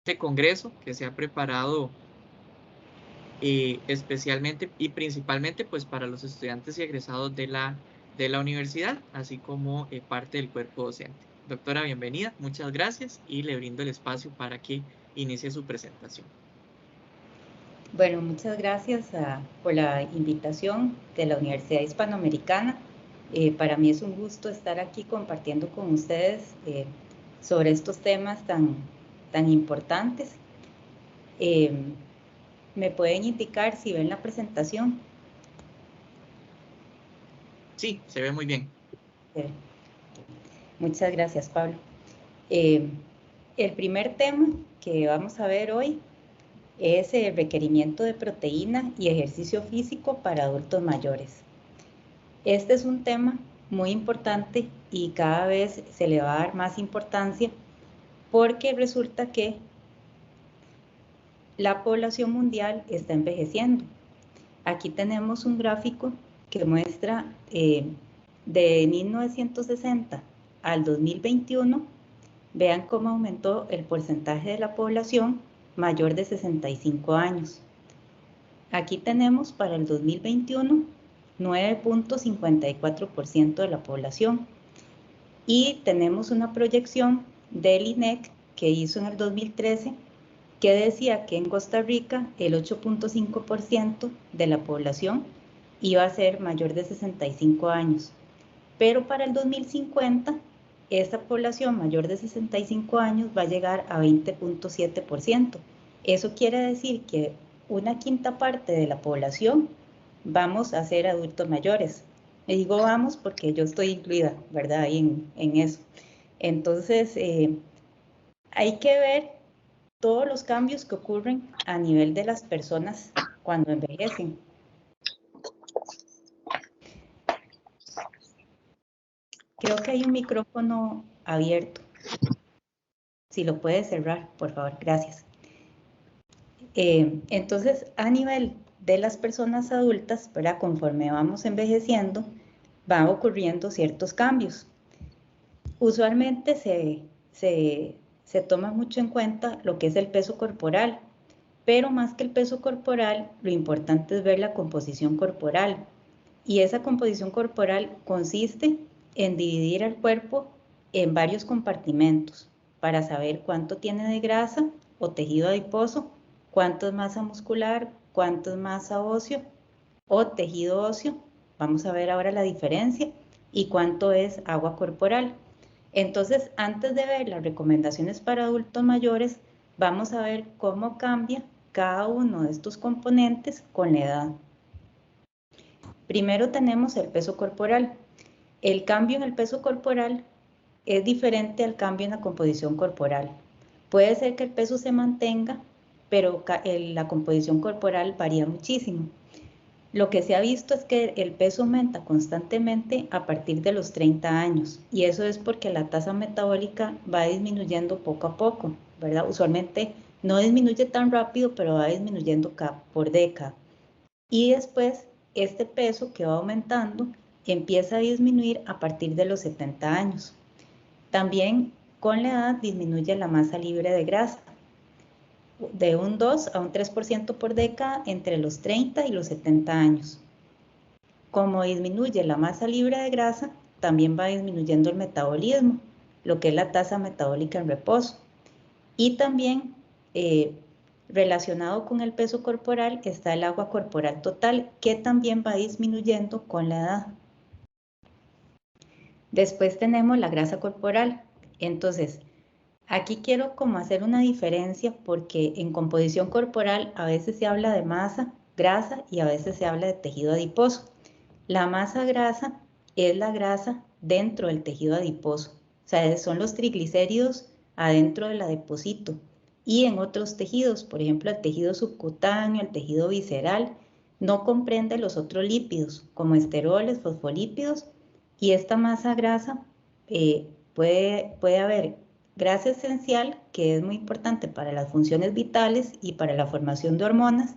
este congreso que se ha preparado especialmente y principalmente pues para los estudiantes y egresados de la universidad, así como parte del cuerpo docente. Doctora, bienvenida, muchas gracias y le brindo el espacio para que inicie su presentación. Bueno, muchas gracias por la invitación de la Universidad Hispanoamericana. Para mí es un gusto estar aquí compartiendo con ustedes sobre estos temas tan importantes. ¿Me pueden indicar si ven la presentación? Sí, se ve muy bien. Muchas gracias, Pablo. El primer tema que vamos a ver hoy es el requerimiento de proteína y ejercicio físico para adultos mayores. Este es un tema muy importante y cada vez se le va a dar más importancia porque resulta que la población mundial está envejeciendo. Aquí tenemos un gráfico que muestra de 1960 al 2021, vean cómo aumentó el porcentaje de la población mayor de 65 años. Aquí tenemos para el 2021 9.54% de la población y tenemos una proyección del INEC que hizo en el 2013 que decía que en Costa Rica el 8.5% de la población iba a ser mayor de 65 años, pero para el 2050 esta población mayor de 65 años va a llegar a 20.7%. Eso quiere decir que una quinta parte de la población vamos a ser adultos mayores. Y digo vamos porque yo estoy incluida, ¿verdad? Ahí en eso. Entonces, hay que ver todos los cambios que ocurren a nivel de las personas cuando envejecen. Creo que hay un micrófono abierto. Si lo puede cerrar, por favor, gracias. Entonces, a nivel de las personas adultas, ¿verdad? Conforme vamos envejeciendo, van ocurriendo ciertos cambios. Usualmente se toma mucho en cuenta lo que es el peso corporal, pero más que el peso corporal, lo importante es ver la composición corporal. Y esa composición corporal consiste en dividir el cuerpo en varios compartimentos para saber cuánto tiene de grasa o tejido adiposo, cuánto es masa muscular, cuánto es masa óseo o tejido óseo. Vamos a ver ahora la diferencia y cuánto es agua corporal. Entonces, antes de ver las recomendaciones para adultos mayores, vamos a ver cómo cambia cada uno de estos componentes con la edad. Primero tenemos el peso corporal. El cambio en el peso corporal es diferente al cambio en la composición corporal. Puede ser que el peso se mantenga, pero la composición corporal varía muchísimo. Lo que se ha visto es que el peso aumenta constantemente a partir de los 30 años y eso es porque la tasa metabólica va disminuyendo poco a poco, ¿verdad? Usualmente no disminuye tan rápido, pero va disminuyendo por década. Y después este peso que va aumentando empieza a disminuir a partir de los 70 años. También con la edad disminuye la masa libre de grasa de un 2 a un 3% por década entre los 30 y los 70 años. Como disminuye la masa libre de grasa, también va disminuyendo el metabolismo, lo que es la tasa metabólica en reposo. Y también relacionado con el peso corporal está el agua corporal total, que también va disminuyendo con la edad. Después tenemos la grasa corporal. Entonces, aquí quiero como hacer una diferencia porque en composición corporal a veces se habla de masa, grasa y a veces se habla de tejido adiposo. La masa grasa es la grasa dentro del tejido adiposo, o sea, son los triglicéridos adentro del adiposito. Y en otros tejidos, por ejemplo, el tejido subcutáneo, el tejido visceral, no comprende los otros lípidos, como esteroles, fosfolípidos, y esta masa grasa puede haber grasa esencial, que es muy importante para las funciones vitales y para la formación de hormonas,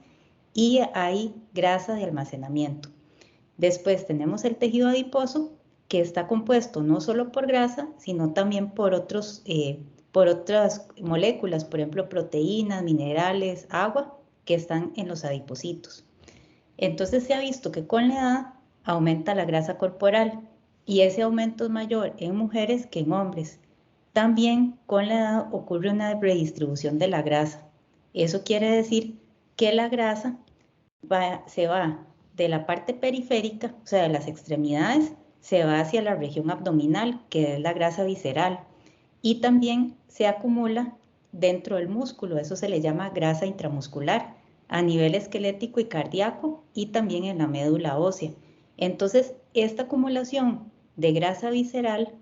y hay grasa de almacenamiento. Después tenemos el tejido adiposo, que está compuesto no solo por grasa, sino también por otros por otras moléculas, por ejemplo, proteínas, minerales, agua, que están en los adipocitos. Entonces se ha visto que con la edad aumenta la grasa corporal y ese aumento es mayor en mujeres que en hombres. También con la edad ocurre una redistribución de la grasa. Eso quiere decir que la grasa se va de la parte periférica, o sea, de las extremidades, se va hacia la región abdominal, que es la grasa visceral, y también se acumula dentro del músculo, eso se le llama grasa intramuscular, a nivel esquelético y cardíaco, y también en la médula ósea. Entonces, esta acumulación de grasa visceral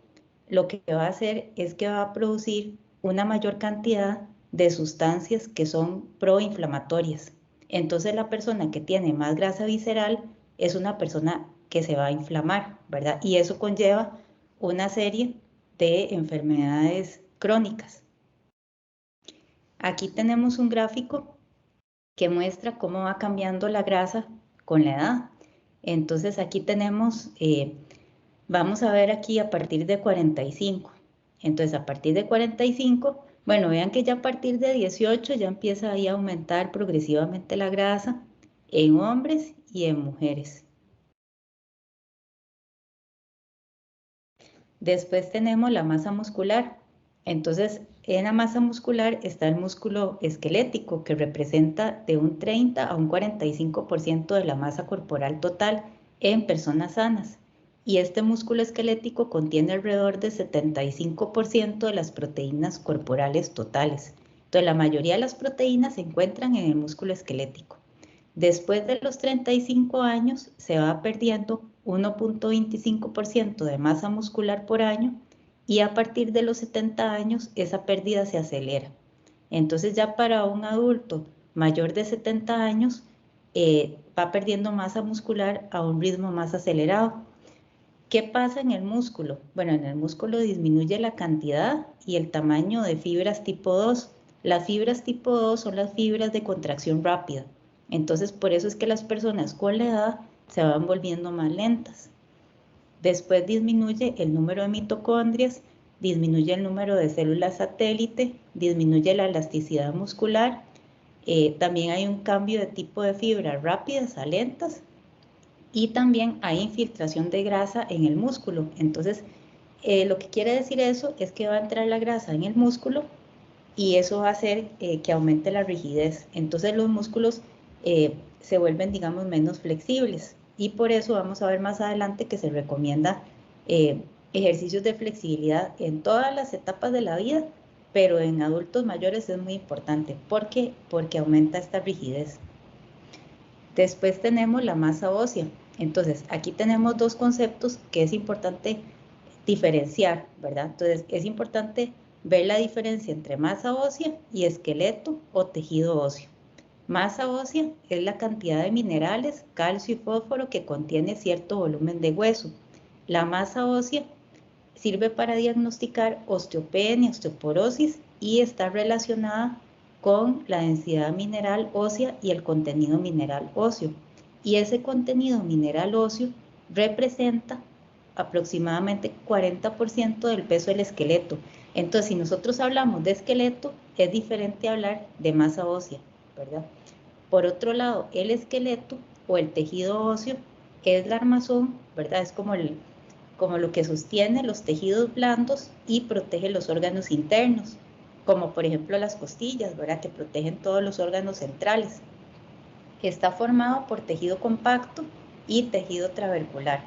lo que va a hacer es que va a producir una mayor cantidad de sustancias que son proinflamatorias. Entonces la persona que tiene más grasa visceral es una persona que se va a inflamar, ¿verdad? Y eso conlleva una serie de enfermedades crónicas. Aquí tenemos un gráfico que muestra cómo va cambiando la grasa con la edad. Entonces aquí tenemos, vamos a ver aquí a partir de 45. Entonces a partir de 45, bueno, vean que ya a partir de 18 ya empieza ahí a aumentar progresivamente la grasa en hombres y en mujeres. Después tenemos la masa muscular. Entonces, en la masa muscular está el músculo esquelético, que representa de un 30 a un 45% de la masa corporal total en personas sanas. Y este músculo esquelético contiene alrededor del 75% de las proteínas corporales totales. Entonces, la mayoría de las proteínas se encuentran en el músculo esquelético. Después de los 35 años se va perdiendo 1.25% de masa muscular por año y a partir de los 70 años esa pérdida se acelera. Entonces ya para un adulto mayor de 70 años va perdiendo masa muscular a un ritmo más acelerado. ¿Qué pasa en el músculo? Bueno, en el músculo disminuye la cantidad y el tamaño de fibras tipo 2. Las fibras tipo 2 son las fibras de contracción rápida. Entonces, por eso es que las personas con la edad se van volviendo más lentas. Después disminuye el número de mitocondrias, disminuye el número de células satélite, disminuye la elasticidad muscular. También hay un cambio de tipo de fibras rápidas a lentas y también hay infiltración de grasa en el músculo. Entonces, lo que quiere decir eso es que va a entrar la grasa en el músculo y eso va a hacer que aumente la rigidez. Entonces los músculos se vuelven, digamos, menos flexibles y por eso vamos a ver más adelante que se recomienda ejercicios de flexibilidad en todas las etapas de la vida, pero en adultos mayores es muy importante porque aumenta esta rigidez. Después tenemos la masa ósea. Entonces aquí tenemos dos conceptos que es importante diferenciar, ¿verdad? Entonces es importante ver la diferencia entre masa ósea y esqueleto o tejido óseo. Masa ósea es la cantidad de minerales, calcio y fósforo que contiene cierto volumen de hueso. La masa ósea sirve para diagnosticar osteopenia, osteoporosis y está relacionada con la densidad mineral ósea y el contenido mineral óseo. Y ese contenido mineral óseo representa aproximadamente 40% del peso del esqueleto. Entonces, si nosotros hablamos de esqueleto, es diferente hablar de masa ósea, ¿verdad? Por otro lado, el esqueleto o el tejido óseo es la armazón, ¿verdad? Es como lo que sostiene los tejidos blandos y protege los órganos internos, como por ejemplo las costillas, ¿verdad? Que protegen todos los órganos centrales. Está formado por tejido compacto y tejido trabecular.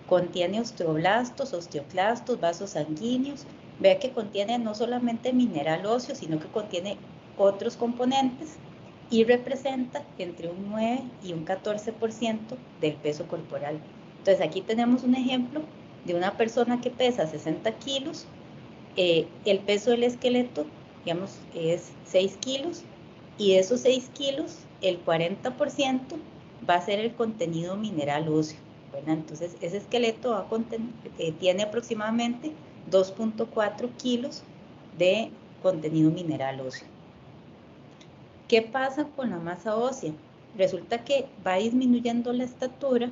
Contiene osteoblastos, osteoclastos, vasos sanguíneos. Vea que contiene no solamente mineral óseo, sino que contiene otros componentes y representa entre un 9 y un 14% del peso corporal. Entonces aquí tenemos un ejemplo de una persona que pesa 60 kilos, el peso del esqueleto, digamos, es 6 kilos, y de esos 6 kilos, el 40% va a ser el contenido mineral óseo, ¿verdad? Entonces, ese esqueleto tiene aproximadamente 2.4 kilos de contenido mineral óseo. ¿Qué pasa con la masa ósea? Resulta que va disminuyendo la estatura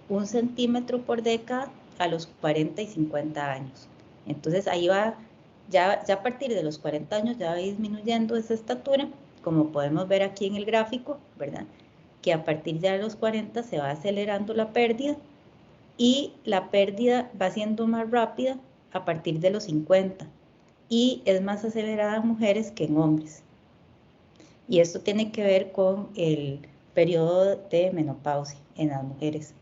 1 centímetro por década a los 40 y 50 años. Entonces ahí va ya a partir de los 40 años ya va disminuyendo esa estatura, como podemos ver aquí en el gráfico, ¿verdad? Que a partir ya de los 40 se va acelerando la pérdida y la pérdida va siendo más rápida a partir de los 50 y es más acelerada en mujeres que en hombres. Y esto tiene que ver con el periodo de menopausia en las mujeres.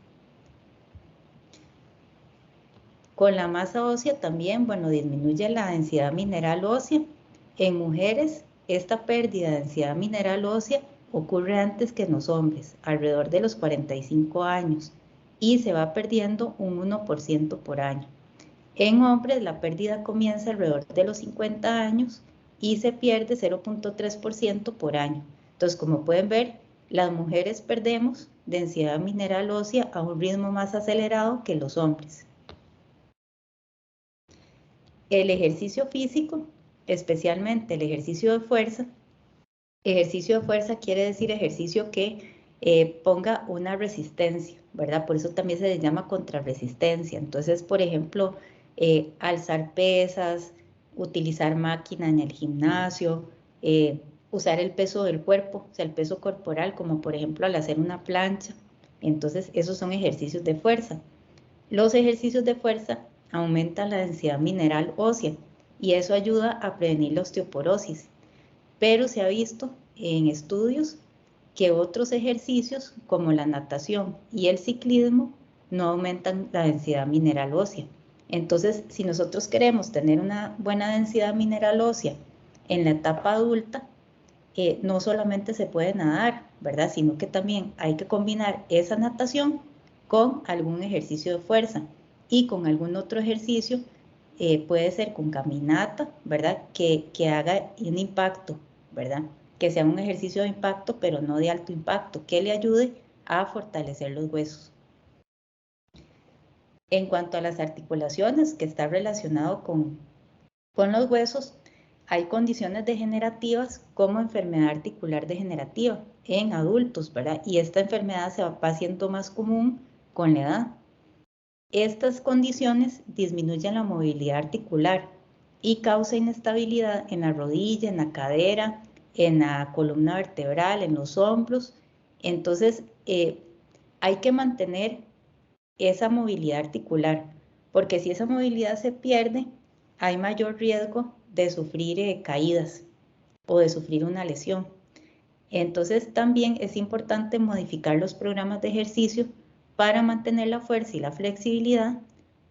Con la masa ósea también, bueno, disminuye la densidad mineral ósea. En mujeres, esta pérdida de densidad mineral ósea ocurre antes que en los hombres, alrededor de los 45 años, y se va perdiendo un 1% por año. En hombres, la pérdida comienza alrededor de los 50 años y se pierde 0.3% por año. Entonces, como pueden ver, las mujeres perdemos densidad mineral ósea a un ritmo más acelerado que los hombres. El ejercicio físico, especialmente el ejercicio de fuerza quiere decir ejercicio que ponga una resistencia, ¿verdad? Por eso también se le llama contrarresistencia. Entonces, por ejemplo, alzar pesas, utilizar máquina en el gimnasio, usar el peso del cuerpo, o sea, el peso corporal, como por ejemplo al hacer una plancha. Entonces, esos son ejercicios de fuerza. Los ejercicios de fuerza aumentan la densidad mineral ósea y eso ayuda a prevenir la osteoporosis. Pero se ha visto en estudios que otros ejercicios como la natación y el ciclismo no aumentan la densidad mineral ósea. Entonces, si nosotros queremos tener una buena densidad mineral ósea en la etapa adulta, no solamente se puede nadar, ¿verdad? Sino que también hay que combinar esa natación con algún ejercicio de fuerza y con algún otro ejercicio, puede ser con caminata, ¿verdad? Que haga un impacto, ¿verdad? Que sea un ejercicio de impacto, pero no de alto impacto, que le ayude a fortalecer los huesos. En cuanto a las articulaciones, que está relacionado con los huesos, hay condiciones degenerativas como enfermedad articular degenerativa en adultos, ¿verdad? Y esta enfermedad se va haciendo más común con la edad. Estas condiciones disminuyen la movilidad articular y causan inestabilidad en la rodilla, en la cadera, en la columna vertebral, en los hombros. Entonces, hay que mantener esa movilidad articular, porque si esa movilidad se pierde, hay mayor riesgo de sufrir caídas o de sufrir una lesión. Entonces, también es importante modificar los programas de ejercicio para mantener la fuerza y la flexibilidad,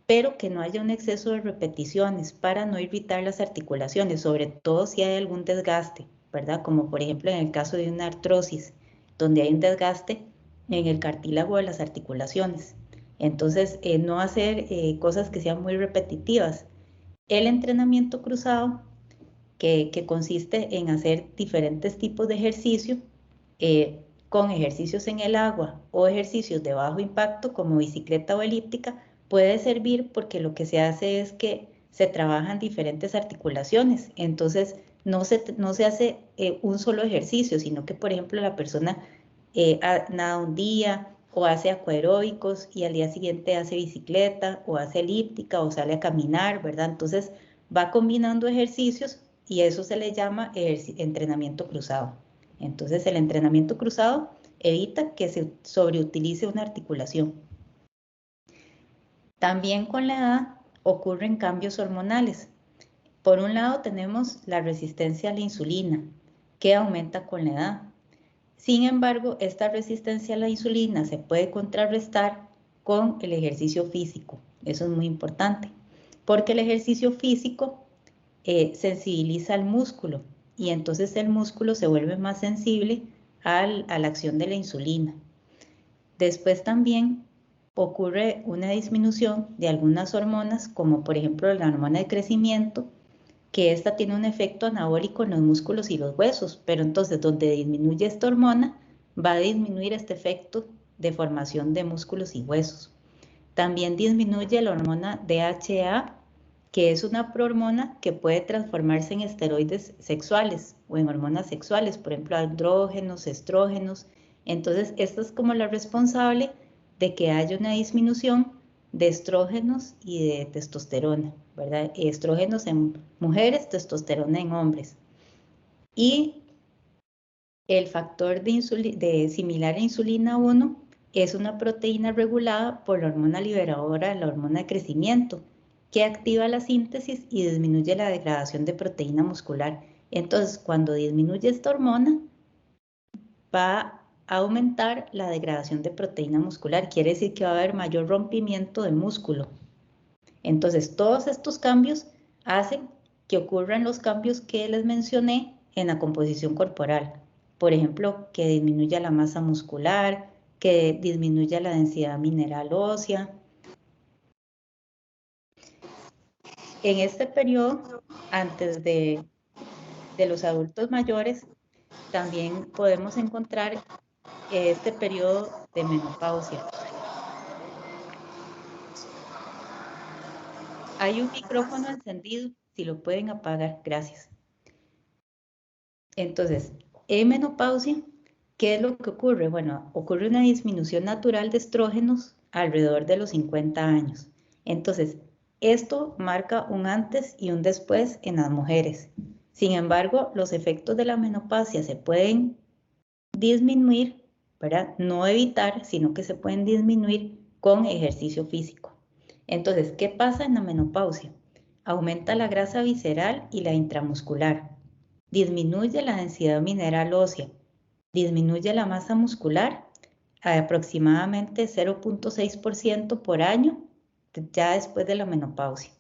pero que no haya un exceso de repeticiones para no irritar las articulaciones, sobre todo si hay algún desgaste, ¿verdad? Como por ejemplo en el caso de una artrosis, donde hay un desgaste en el cartílago de las articulaciones. Entonces, no hacer cosas que sean muy repetitivas. El entrenamiento cruzado, que consiste en hacer diferentes tipos de ejercicio, con ejercicios en el agua o ejercicios de bajo impacto como bicicleta o elíptica, puede servir porque lo que se hace es que se trabajan diferentes articulaciones. Entonces, no se hace un solo ejercicio, sino que, por ejemplo, la persona nada un día o hace acuaróbicos y al día siguiente hace bicicleta o hace elíptica o sale a caminar, ¿verdad? Entonces, va combinando ejercicios y eso se le llama entrenamiento cruzado. Entonces, el entrenamiento cruzado evita que se sobreutilice una articulación. También con la edad ocurren cambios hormonales. Por un lado tenemos la resistencia a la insulina, que aumenta con la edad. Sin embargo, esta resistencia a la insulina se puede contrarrestar con el ejercicio físico. Eso es muy importante, porque el ejercicio físico sensibiliza al músculo y entonces el músculo se vuelve más sensible a la acción de la insulina. Después también ocurre una disminución de algunas hormonas, como por ejemplo la hormona de crecimiento, que esta tiene un efecto anabólico en los músculos y los huesos, pero entonces donde disminuye esta hormona, va a disminuir este efecto de formación de músculos y huesos. También disminuye la hormona DHEA, que es una prohormona que puede transformarse en esteroides sexuales o en hormonas sexuales, por ejemplo, andrógenos, estrógenos. Entonces, esta es como la responsable de que haya una disminución de estrógenos y de testosterona, ¿verdad? Estrógenos en mujeres, testosterona en hombres. Y el factor similar a insulina 1 es una proteína regulada por la hormona liberadora, la hormona de crecimiento, que activa la síntesis y disminuye la degradación de proteína muscular. Entonces, cuando disminuye esta hormona, va a aumentar la degradación de proteína muscular. Quiere decir que va a haber mayor rompimiento de músculo. Entonces, todos estos cambios hacen que ocurran los cambios que les mencioné en la composición corporal. Por ejemplo, que disminuya la masa muscular, que disminuya la densidad mineral ósea. En este periodo, antes de los adultos mayores, también podemos encontrar este periodo de menopausia. Hay un micrófono encendido, si lo pueden apagar, gracias. Entonces, en menopausia, ¿qué es lo que ocurre? Bueno, ocurre una disminución natural de estrógenos alrededor de los 50 años. Entonces, esto marca un antes y un después en las mujeres. Sin embargo, los efectos de la menopausia se pueden disminuir, ¿verdad? No evitar, sino que se pueden disminuir con ejercicio físico. Entonces, ¿qué pasa en la menopausia? Aumenta la grasa visceral y la intramuscular. Disminuye la densidad mineral ósea. Disminuye la masa muscular a aproximadamente 0.6% por año ya después de la menopausia.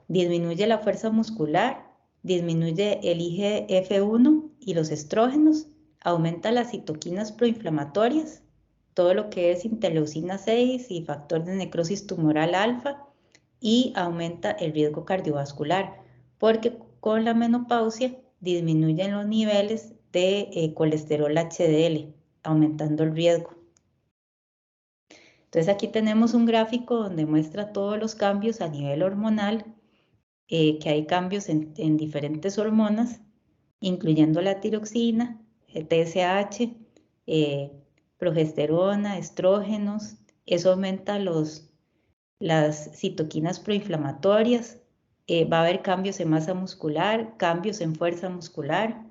Disminuye la fuerza muscular, disminuye el IGF-1 y los estrógenos, aumenta las citoquinas proinflamatorias, todo lo que es interleucina 6 y factor de necrosis tumoral alfa, y aumenta el riesgo cardiovascular, porque con la menopausia disminuyen los niveles de colesterol HDL, aumentando el riesgo. Entonces aquí tenemos un gráfico donde muestra todos los cambios a nivel hormonal, que hay cambios en diferentes hormonas, incluyendo la tiroxina, el TSH, progesterona, estrógenos. Eso aumenta las citoquinas proinflamatorias. Va a haber cambios en masa muscular, cambios en fuerza muscular.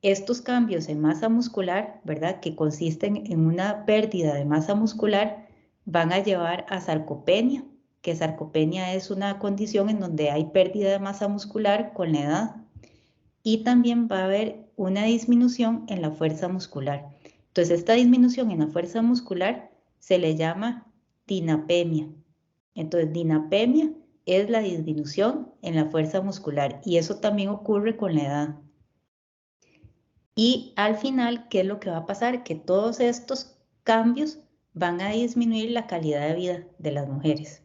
Estos cambios en masa muscular, ¿verdad?, que consisten en una pérdida de masa muscular, van a llevar a sarcopenia, que sarcopenia es una condición en donde hay pérdida de masa muscular con la edad. Y también va a haber una disminución en la fuerza muscular. Entonces, esta disminución en la fuerza muscular se le llama dinapemia. Entonces, dinapemia es la disminución en la fuerza muscular y eso también ocurre con la edad. Y al final, ¿qué es lo que va a pasar? Que todos estos cambios van a disminuir la calidad de vida de las mujeres.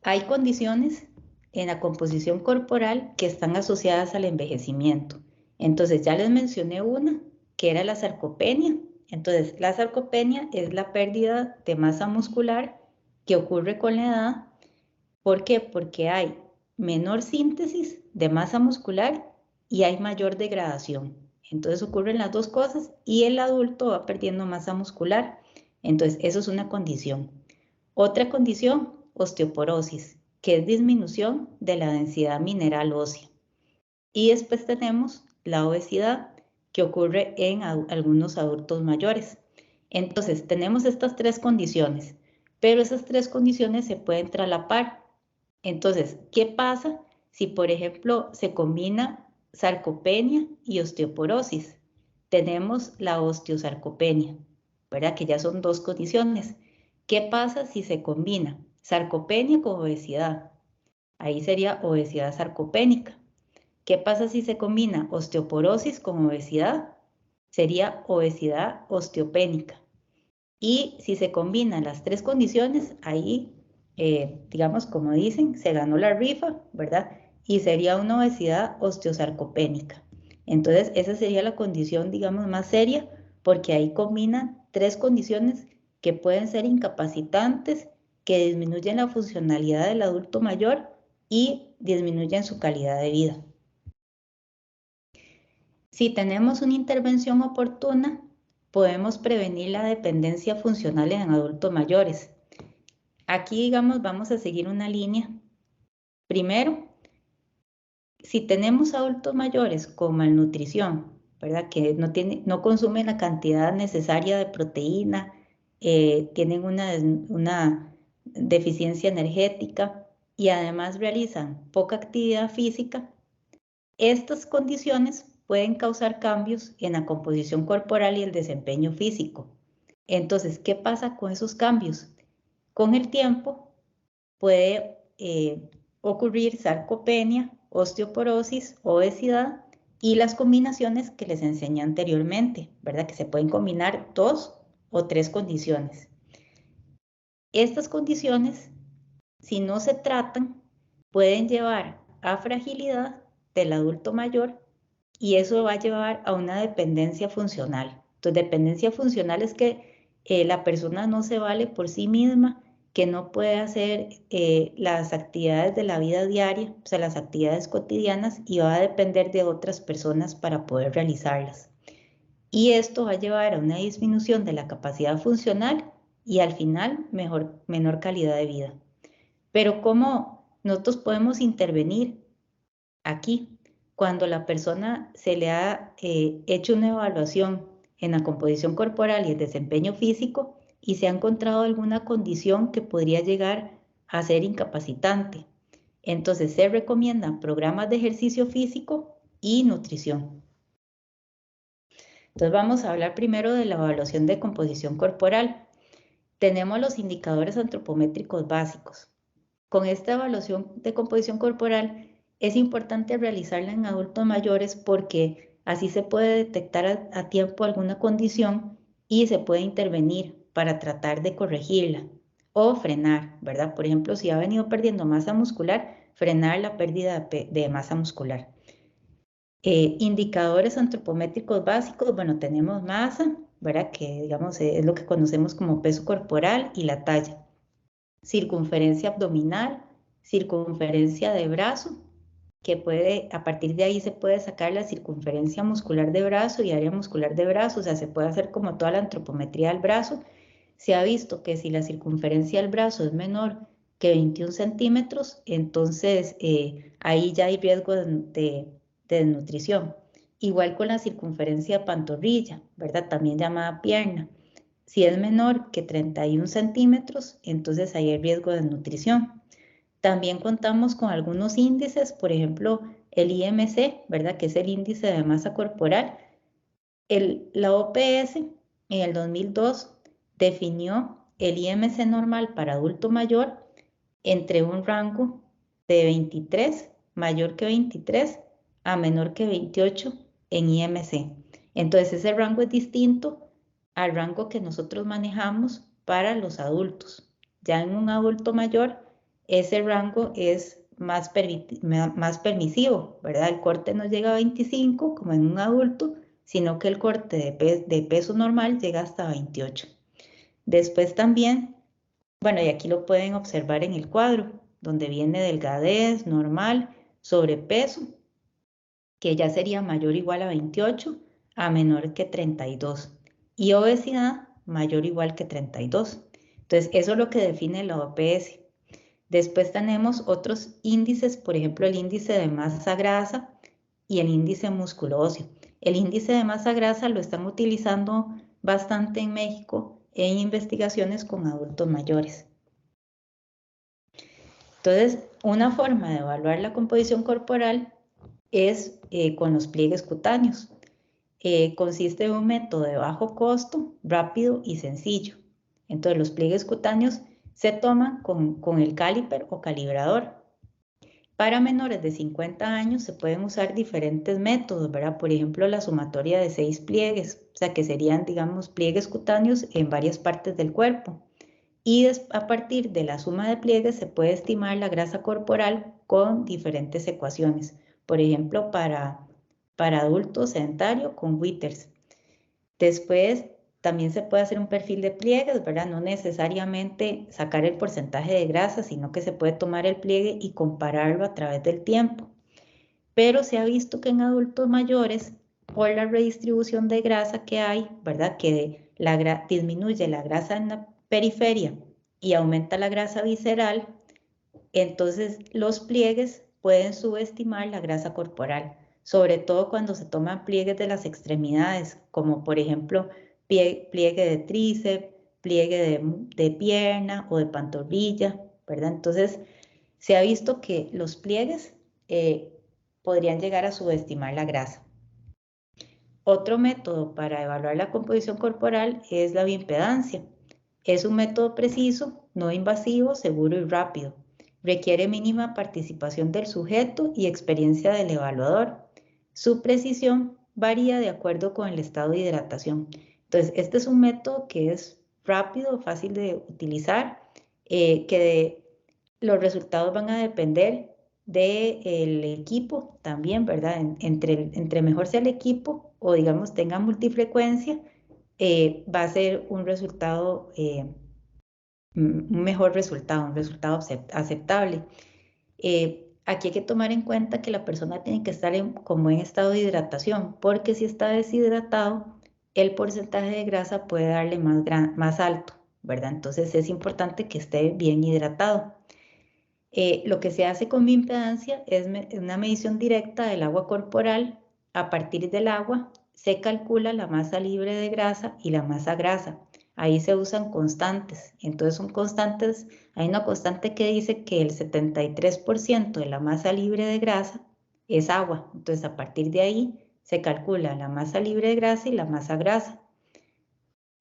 Hay condiciones en la composición corporal que están asociadas al envejecimiento. Entonces, ya les mencioné una, que era la sarcopenia. Entonces, la sarcopenia es la pérdida de masa muscular que ocurre con la edad. ¿Por qué? Porque hay menor síntesis de masa muscular y hay mayor degradación. Entonces ocurren las dos cosas y el adulto va perdiendo masa muscular. Entonces, eso es una condición. Otra condición, osteoporosis, que es disminución de la densidad mineral ósea. Y después tenemos la obesidad, que ocurre en algunos adultos mayores. Entonces, tenemos estas tres condiciones, pero esas tres condiciones se pueden traslapar. Entonces, ¿qué pasa si, por ejemplo, se combina sarcopenia y osteoporosis? Tenemos la osteosarcopenia, ¿verdad? Que ya son dos condiciones. ¿Qué pasa si se combina sarcopenia con obesidad? Ahí sería obesidad sarcopénica. ¿Qué pasa si se combina osteoporosis con obesidad? Sería obesidad osteopénica. Y si se combinan las tres condiciones, ahí, digamos, como dicen, se ganó la rifa, ¿verdad? Y sería una obesidad osteosarcopénica. Entonces, esa sería la condición, digamos, más seria, porque ahí combinan tres condiciones que pueden ser incapacitantes, que disminuyen la funcionalidad del adulto mayor y disminuyen su calidad de vida. Si tenemos una intervención oportuna, podemos prevenir la dependencia funcional en adultos mayores? Aquí, digamos, vamos a seguir una línea. Primero, si tenemos adultos mayores con malnutrición, ¿verdad? Que no consumen la cantidad necesaria de proteína, tienen una deficiencia energética y además realizan poca actividad física, estas condiciones pueden causar cambios en la composición corporal y el desempeño físico. Entonces, ¿qué pasa con esos cambios? Con el tiempo puede ocurrir sarcopenia, osteoporosis, obesidad y las combinaciones que les enseñé anteriormente, ¿verdad? Que se pueden combinar 2 o 3 condiciones. Estas condiciones, si no se tratan, pueden llevar a fragilidad del adulto mayor y eso va a llevar a una dependencia funcional. Entonces, dependencia funcional es que la persona no se vale por sí misma, que no puede hacer las actividades de la vida diaria, o sea, las actividades cotidianas, y va a depender de otras personas para poder realizarlas. Y esto va a llevar a una disminución de la capacidad funcional y al final menor calidad de vida. Pero ¿cómo nosotros podemos intervenir aquí? Cuando la persona se le ha hecho una evaluación en la composición corporal y el desempeño físico y se ha encontrado alguna condición que podría llegar a ser incapacitante. Entonces se recomiendan programas de ejercicio físico y nutrición. Entonces vamos a hablar primero de la evaluación de composición corporal. Tenemos los indicadores antropométricos básicos. Con esta evaluación de composición corporal es importante realizarla en adultos mayores porque así se puede detectar a tiempo alguna condición y se puede intervenir para tratar de corregirla o frenar, ¿verdad? Por ejemplo, si ha venido perdiendo masa muscular, frenar la pérdida de masa muscular. Indicadores antropométricos básicos, bueno, tenemos masa, ¿verdad? Que digamos es lo que conocemos como peso corporal y la talla. Circunferencia abdominal, circunferencia de brazo, que a partir de ahí se puede sacar la circunferencia muscular de brazo y área muscular de brazo, o sea, se puede hacer como toda la antropometría del brazo. Se ha visto que si la circunferencia del brazo es menor que 21 centímetros, entonces ahí ya hay riesgo de desnutrición. Igual con la circunferencia de pantorrilla, ¿verdad? También llamada pierna. Si es menor que 31 centímetros, entonces ahí hay riesgo de desnutrición. También contamos con algunos índices, por ejemplo, el IMC, ¿verdad? Que es el índice de masa corporal. La OPS en el 2002 definió el IMC normal para adulto mayor entre un rango de 23, mayor que 23, a menor que 28 en IMC. Entonces ese rango es distinto al rango que nosotros manejamos para los adultos. Ya en un adulto mayor, ese rango es más permisivo, ¿verdad? El corte no llega a 25 como en un adulto, sino que el corte de peso normal llega hasta 28. Después también, bueno, y aquí lo pueden observar en el cuadro, donde viene delgadez, normal, sobrepeso, que ya sería mayor o igual a 28, a menor que 32. Y obesidad, mayor o igual que 32. Entonces, eso es lo que define la OPS. Después tenemos otros índices, por ejemplo, el índice de masa grasa y el índice músculo óseo. El índice de masa grasa lo están utilizando bastante en México en investigaciones con adultos mayores. Entonces, una forma de evaluar la composición corporal es con los pliegues cutáneos. Consiste en un método de bajo costo, rápido y sencillo. Entonces, los pliegues cutáneos se toman con el caliper o calibrador. Para menores de 50 años se pueden usar diferentes métodos, ¿verdad? Por ejemplo, la sumatoria de 6 pliegues, o sea, que serían, digamos, pliegues cutáneos en varias partes del cuerpo. Y a partir de la suma de pliegues se puede estimar la grasa corporal con diferentes ecuaciones. Por ejemplo, para adultos sedentarios con Withers. Después también se puede hacer un perfil de pliegues, ¿verdad? No necesariamente sacar el porcentaje de grasa, sino que se puede tomar el pliegue y compararlo a través del tiempo. Pero se ha visto que en adultos mayores por la redistribución de grasa que hay, ¿verdad? Que disminuye la grasa en la periferia y aumenta la grasa visceral, entonces los pliegues pueden subestimar la grasa corporal, sobre todo cuando se toman pliegues de las extremidades, como por ejemplo pliegue de tríceps, pliegue de pierna o de pantorrilla, ¿verdad? Entonces se ha visto que los pliegues podrían llegar a subestimar la grasa. Otro método para evaluar la composición corporal es la bioimpedancia. Es un método preciso, no invasivo, seguro y rápido. Requiere mínima participación del sujeto y experiencia del evaluador. Su precisión varía de acuerdo con el estado de hidratación. Entonces, este es un método que es rápido, fácil de utilizar, los resultados van a depender del equipo también, ¿verdad? Entre mejor sea el equipo o digamos tenga multifrecuencia, va a ser un resultado, un mejor resultado, un resultado aceptable. Aquí hay que tomar en cuenta que la persona tiene que estar en buen estado de hidratación, porque si está deshidratado, el porcentaje de grasa puede darle más alto, ¿verdad? Entonces es importante que esté bien hidratado. Lo que se hace con bioimpedancia es una medición directa del agua corporal. A partir del agua se calcula la masa libre de grasa y la masa grasa. Ahí se usan constantes. Entonces son constantes, hay una constante que dice que el 73% de la masa libre de grasa es agua. Entonces a partir de ahí se calcula la masa libre de grasa y la masa grasa.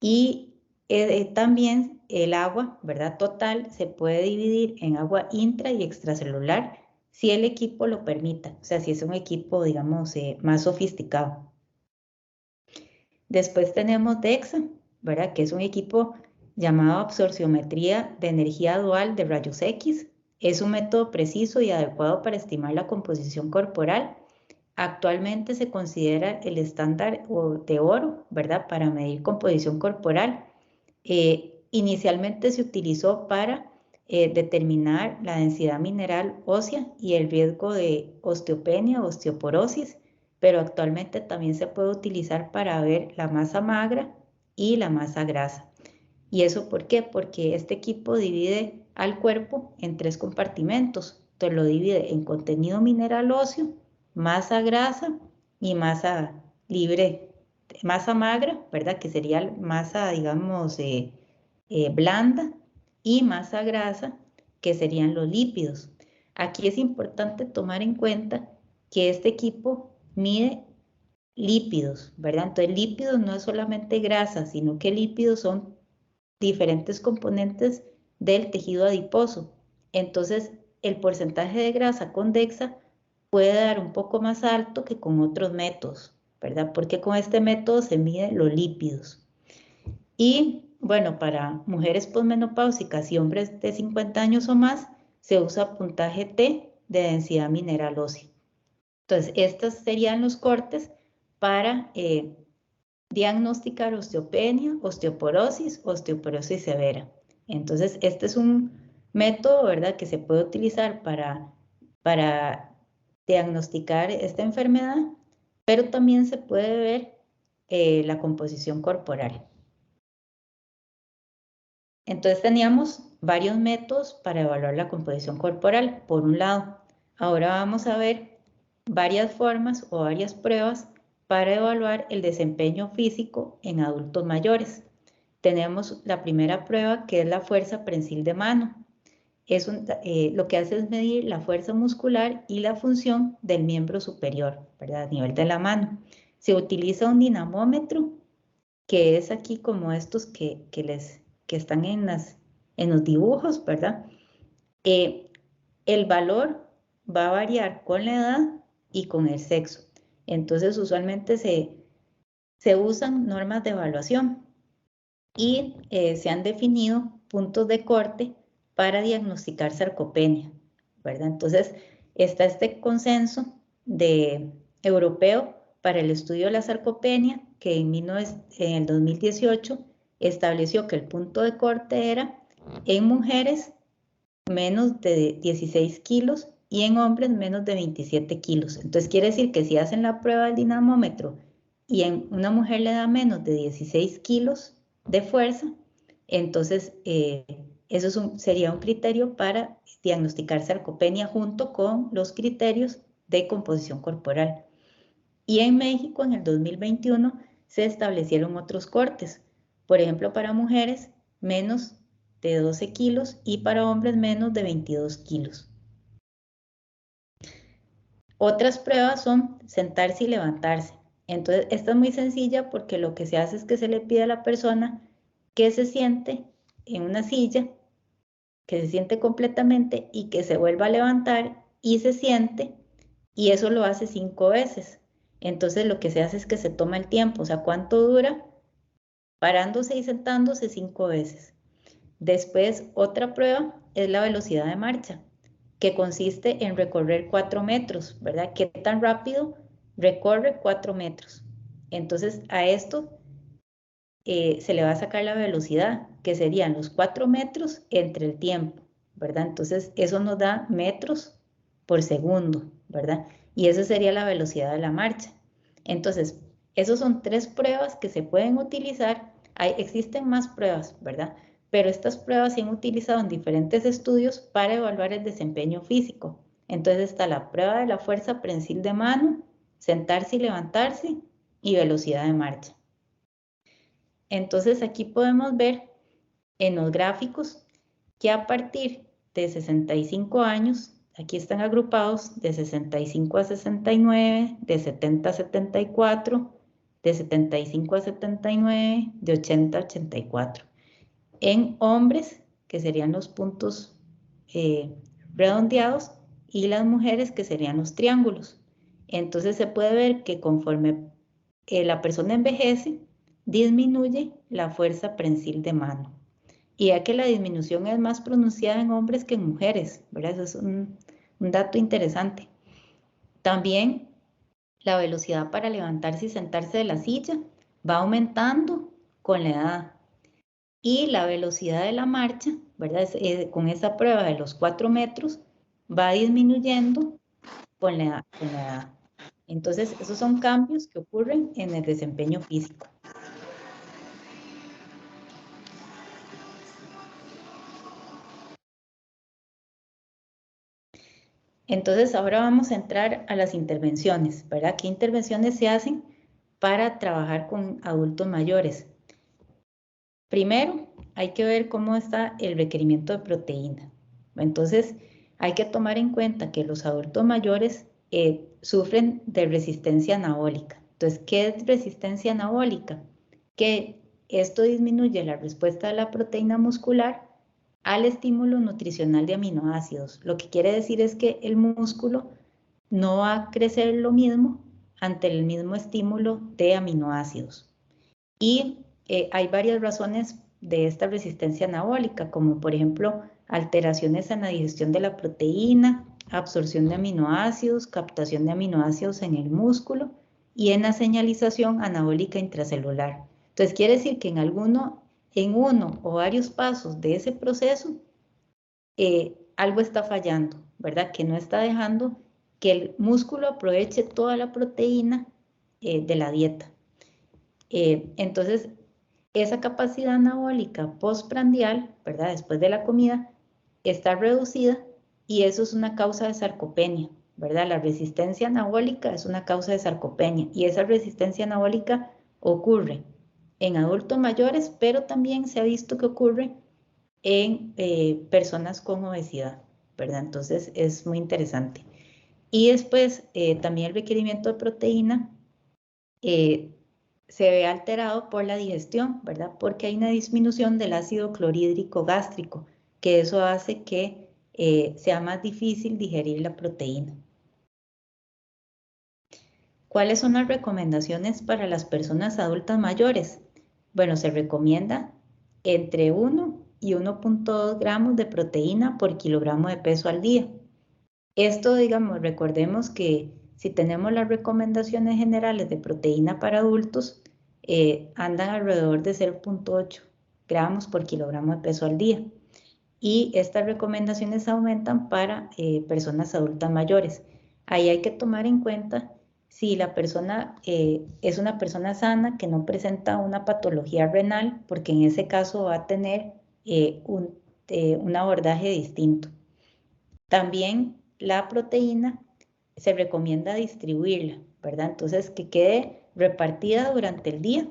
Y también el agua, ¿verdad? Total se puede dividir en agua intra y extracelular si el equipo lo permita, o sea, si es un equipo, digamos, más sofisticado. Después tenemos DEXA, ¿verdad? Que es un equipo llamado absorciometría de energía dual de rayos X. Es un método preciso y adecuado para estimar la composición corporal. Actualmente se considera el estándar de oro, ¿verdad? Para medir composición corporal. Inicialmente se utilizó para determinar la densidad mineral ósea y el riesgo de osteopenia o osteoporosis, pero actualmente también se puede utilizar para ver la masa magra y la masa grasa. ¿Y eso por qué? Porque este equipo divide al cuerpo en 3 compartimentos. Entonces lo divide en contenido mineral óseo, masa grasa y masa libre, masa magra, ¿verdad? Que sería masa, digamos, blanda, y masa grasa, que serían los lípidos. Aquí es importante tomar en cuenta que este equipo mide lípidos, ¿verdad? Entonces lípidos no es solamente grasa, sino que lípidos son diferentes componentes del tejido adiposo. Entonces el porcentaje de grasa con DEXA puede dar un poco más alto que con otros métodos, ¿verdad? Porque con este método se miden los lípidos. Y bueno, para mujeres posmenopáusicas y hombres de 50 años o más, se usa puntaje T de densidad mineral ósea. Entonces, estos serían los cortes para diagnosticar osteopenia, osteoporosis severa. Entonces, este es un método, ¿verdad?, que se puede utilizar para diagnosticar esta enfermedad, pero también se puede ver la composición corporal. Entonces teníamos varios métodos para evaluar la composición corporal, por un lado. Ahora vamos a ver varias formas o varias pruebas para evaluar el desempeño físico en adultos mayores. Tenemos la primera prueba, que es la fuerza prensil de mano. Lo que hace es medir la fuerza muscular y la función del miembro superior, ¿verdad? A nivel de la mano. Se utiliza un dinamómetro, que es aquí como estos que están en los dibujos, ¿verdad? El valor va a variar con la edad y con el sexo. Entonces, usualmente se usan normas de evaluación y se han definido puntos de corte para diagnosticar sarcopenia, ¿verdad? Entonces, está este consenso europeo para el estudio de la sarcopenia, que en el 2018 estableció que el punto de corte era en mujeres menos de 16 kilos y en hombres menos de 27 kilos. Entonces quiere decir que si hacen la prueba del dinamómetro y en una mujer le da menos de 16 kilos de fuerza, entonces eso sería un criterio para diagnosticar sarcopenia junto con los criterios de composición corporal. Y en México en el 2021 se establecieron otros cortes, por ejemplo para mujeres menos de 12 kilos y para hombres menos de 22 kilos. Otras pruebas son sentarse y levantarse. Entonces, esta es muy sencilla porque lo que se hace es que se le pide a la persona que se siente en una silla, que se siente completamente y que se vuelva a levantar y se siente, y eso lo hace 5 veces. Entonces, lo que se hace es que se toma el tiempo, o sea, ¿cuánto dura? Parándose y sentándose 5 veces. Después, otra prueba es la velocidad de marcha, que consiste en recorrer 4 metros, ¿verdad? ¿Qué tan rápido recorre 4 metros? Entonces, a esto se le va a sacar la velocidad, que serían los 4 metros entre el tiempo, ¿verdad? Entonces, eso nos da metros por segundo, ¿verdad? Y esa sería la velocidad de la marcha. Entonces, esas son 3 pruebas que se pueden utilizar. Existen más pruebas, ¿verdad? Pero estas pruebas se han utilizado en diferentes estudios para evaluar el desempeño físico. Entonces está la prueba de la fuerza prensil de mano, sentarse y levantarse y velocidad de marcha. Entonces aquí podemos ver en los gráficos que a partir de 65 años, aquí están agrupados de 65 a 69, de 70 a 74, de 75 a 79, de 80 a 84. En hombres, que serían los puntos redondeados, y las mujeres, que serían los triángulos. Entonces se puede ver que conforme la persona envejece, disminuye la fuerza prensil de mano. Y ya que la disminución es más pronunciada en hombres que en mujeres, ¿verdad? Eso es un dato interesante. También la velocidad para levantarse y sentarse de la silla va aumentando con la edad. Y la velocidad de la marcha, ¿verdad? Con esa prueba de los 4 metros, va disminuyendo con la edad. Entonces, esos son cambios que ocurren en el desempeño físico. Entonces, ahora vamos a entrar a las intervenciones, ¿verdad? ¿Qué intervenciones se hacen para trabajar con adultos mayores? Primero, hay que ver cómo está el requerimiento de proteína. Entonces, hay que tomar en cuenta que los adultos mayores sufren de resistencia anabólica. Entonces, ¿qué es resistencia anabólica? Que esto disminuye la respuesta de la proteína muscular al estímulo nutricional de aminoácidos. Lo que quiere decir es que el músculo no va a crecer lo mismo ante el mismo estímulo de aminoácidos. Y hay varias razones de esta resistencia anabólica, como por ejemplo alteraciones en la digestión de la proteína, absorción de aminoácidos, captación de aminoácidos en el músculo y en la señalización anabólica intracelular. Entonces quiere decir que en uno o varios pasos de ese proceso algo está fallando, ¿verdad? Que no está dejando que el músculo aproveche toda la proteína de la dieta. Entonces, esa capacidad anabólica postprandial, ¿verdad? Después de la comida, está reducida y eso es una causa de sarcopenia, ¿verdad? La resistencia anabólica es una causa de sarcopenia y esa resistencia anabólica ocurre en adultos mayores, pero también se ha visto que ocurre en personas con obesidad, ¿verdad? Entonces es muy interesante. Y después también el requerimiento de proteína se ve alterado por la digestión, ¿verdad? Porque hay una disminución del ácido clorhídrico gástrico, que eso hace que sea más difícil digerir la proteína. ¿Cuáles son las recomendaciones para las personas adultas mayores? Bueno, se recomienda entre 1 y 1.2 gramos de proteína por kilogramo de peso al día. Esto, digamos, recordemos que si tenemos las recomendaciones generales de proteína para adultos, andan alrededor de 0.8 gramos por kilogramo de peso al día. Y estas recomendaciones aumentan para personas adultas mayores. Ahí hay que tomar en cuenta si la persona es una persona sana que no presenta una patología renal, porque en ese caso va a tener un abordaje distinto. También la proteína se recomienda distribuirla, ¿verdad? Entonces, que quede repartida durante el día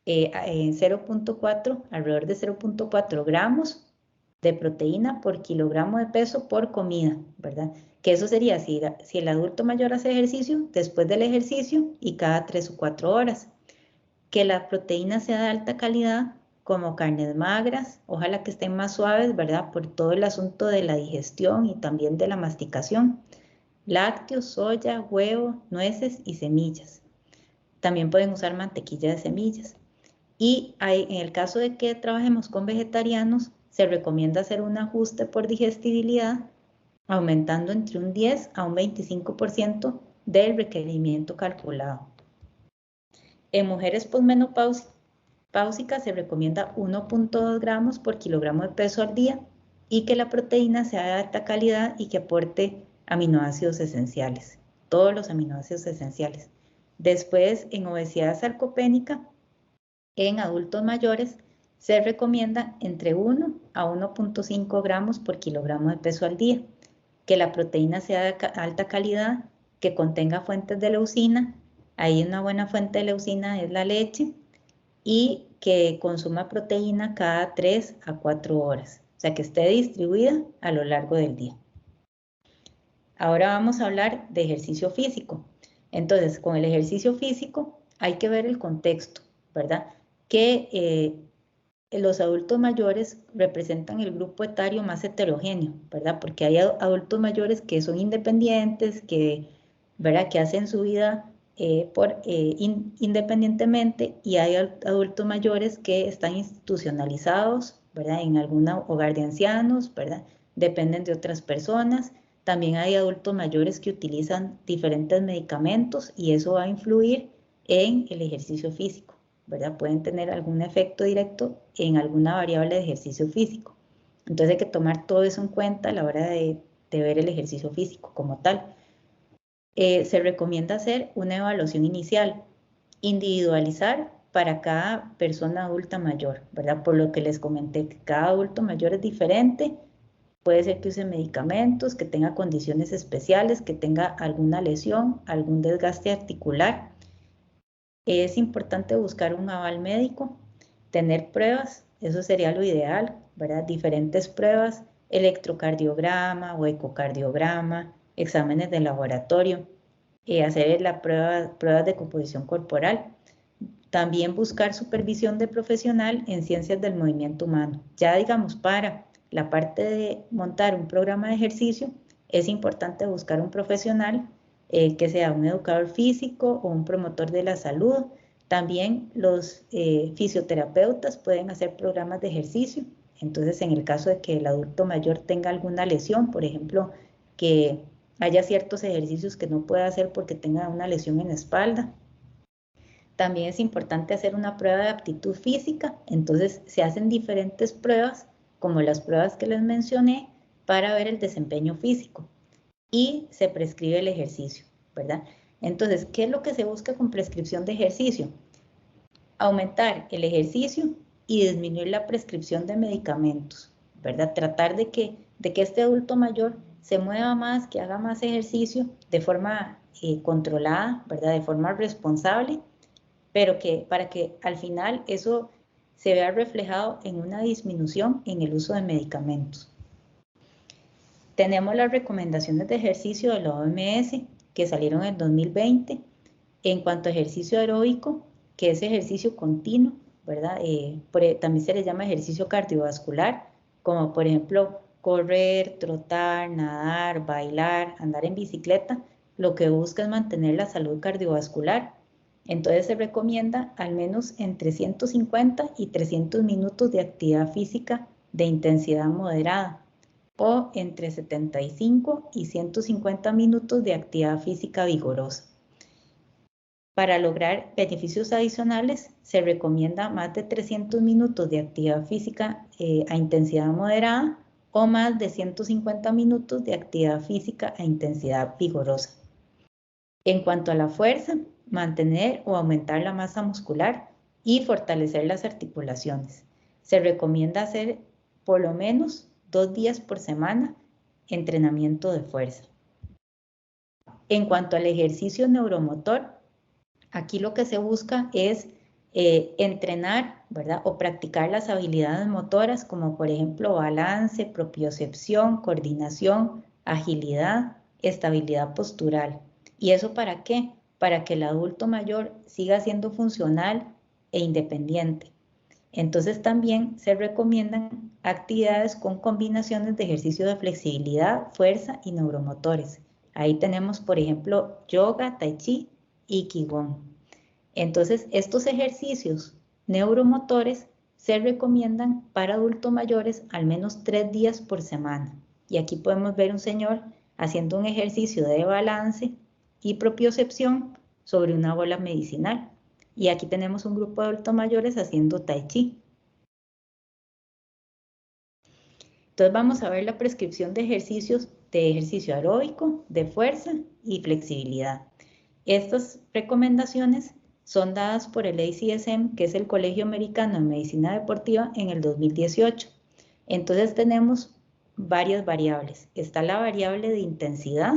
en 0.4, alrededor de 0.4 gramos de proteína por kilogramo de peso por comida, ¿verdad? Que eso sería si el adulto mayor hace ejercicio, después del ejercicio y cada 3 o 4 horas. Que la proteína sea de alta calidad, como carnes magras, ojalá que estén más suaves, ¿verdad? Por todo el asunto de la digestión y también de la masticación. Lácteos, soya, huevo, nueces y semillas. También pueden usar mantequilla de semillas. Y en el caso de que trabajemos con vegetarianos, se recomienda hacer un ajuste por digestibilidad, aumentando entre un 10 a un 25% del requerimiento calculado. En mujeres posmenopáusicas se recomienda 1.2 gramos por kilogramo de peso al día y que la proteína sea de alta calidad y que aporte aminoácidos esenciales, todos los aminoácidos esenciales. Después, en obesidad sarcopénica, en adultos mayores, se recomienda entre 1 a 1.5 gramos por kilogramo de peso al día, que la proteína sea de alta calidad, que contenga fuentes de leucina. Ahí una buena fuente de leucina es la leche, y que consuma proteína cada 3 a 4 horas, o sea que esté distribuida a lo largo del día. Ahora vamos a hablar de ejercicio físico. Entonces, con el ejercicio físico hay que ver el contexto, ¿verdad? Que los adultos mayores representan el grupo etario más heterogéneo, ¿verdad? Porque hay adultos mayores que son independientes, ¿verdad? Que hacen su vida independientemente, y hay adultos mayores que están institucionalizados, ¿verdad? En algún hogar de ancianos, ¿verdad? Dependen de otras personas. También hay adultos mayores que utilizan diferentes medicamentos y eso va a influir en el ejercicio físico, ¿verdad? Pueden tener algún efecto directo en alguna variable de ejercicio físico. Entonces hay que tomar todo eso en cuenta a la hora de ver el ejercicio físico como tal. Se recomienda hacer una evaluación inicial, individualizar para cada persona adulta mayor, ¿verdad? Por lo que les comenté, que cada adulto mayor es diferente. Puede ser que use medicamentos, que tenga condiciones especiales, que tenga alguna lesión, algún desgaste articular. Es importante buscar un aval médico, tener pruebas, eso sería lo ideal, ¿verdad? Diferentes pruebas, electrocardiograma o ecocardiograma, exámenes de laboratorio, hacer pruebas de composición corporal. También buscar supervisión de profesional en ciencias del movimiento humano. Ya digamos, para la parte de montar un programa de ejercicio, es importante buscar un profesional que sea un educador físico o un promotor de la salud. También los fisioterapeutas pueden hacer programas de ejercicio. Entonces, en el caso de que el adulto mayor tenga alguna lesión, por ejemplo, que haya ciertos ejercicios que no pueda hacer porque tenga una lesión en la espalda. También es importante hacer una prueba de aptitud física. Entonces, se hacen diferentes pruebas, como las pruebas que les mencioné, para ver el desempeño físico. Y se prescribe el ejercicio, ¿verdad? Entonces, ¿qué es lo que se busca con prescripción de ejercicio? Aumentar el ejercicio y disminuir la prescripción de medicamentos, ¿verdad? Tratar de que este adulto mayor se mueva más, que haga más ejercicio de forma controlada, ¿verdad? De forma responsable, pero para que al final eso se vea reflejado en una disminución en el uso de medicamentos. Tenemos las recomendaciones de ejercicio de la OMS que salieron en 2020 en cuanto a ejercicio aeróbico, que es ejercicio continuo, ¿verdad? También se le llama ejercicio cardiovascular, como por ejemplo correr, trotar, nadar, bailar, andar en bicicleta. Lo que busca es mantener la salud cardiovascular. Entonces se recomienda al menos entre 150 y 300 minutos de actividad física de intensidad moderada, o entre 75 y 150 minutos de actividad física vigorosa. Para lograr beneficios adicionales, se recomienda más de 300 minutos de actividad física a intensidad moderada o más de 150 minutos de actividad física a intensidad vigorosa. En cuanto a la fuerza, mantener o aumentar la masa muscular y fortalecer las articulaciones. Se recomienda hacer por lo menos 2 días por semana entrenamiento de fuerza. En cuanto al ejercicio neuromotor, aquí lo que se busca es entrenar, ¿verdad? O practicar las habilidades motoras como por ejemplo balance, propiocepción, coordinación, agilidad, estabilidad postural. ¿Y eso para qué? Para que el adulto mayor siga siendo funcional e independiente. Entonces también se recomiendan actividades con combinaciones de ejercicio de flexibilidad, fuerza y neuromotores. Ahí tenemos, por ejemplo, yoga, tai chi y qigong. Entonces, estos ejercicios neuromotores se recomiendan para adultos mayores al menos 3 días por semana. Y aquí podemos ver un señor haciendo un ejercicio de balance y propiocepción sobre una bola medicinal. Y aquí tenemos un grupo de adultos mayores haciendo tai chi. Entonces vamos a ver la prescripción de ejercicios de ejercicio aeróbico, de fuerza y flexibilidad. Estas recomendaciones son dadas por el ACSM, que es el Colegio Americano de Medicina Deportiva, en el 2018. Entonces tenemos varias variables. Está la variable de intensidad.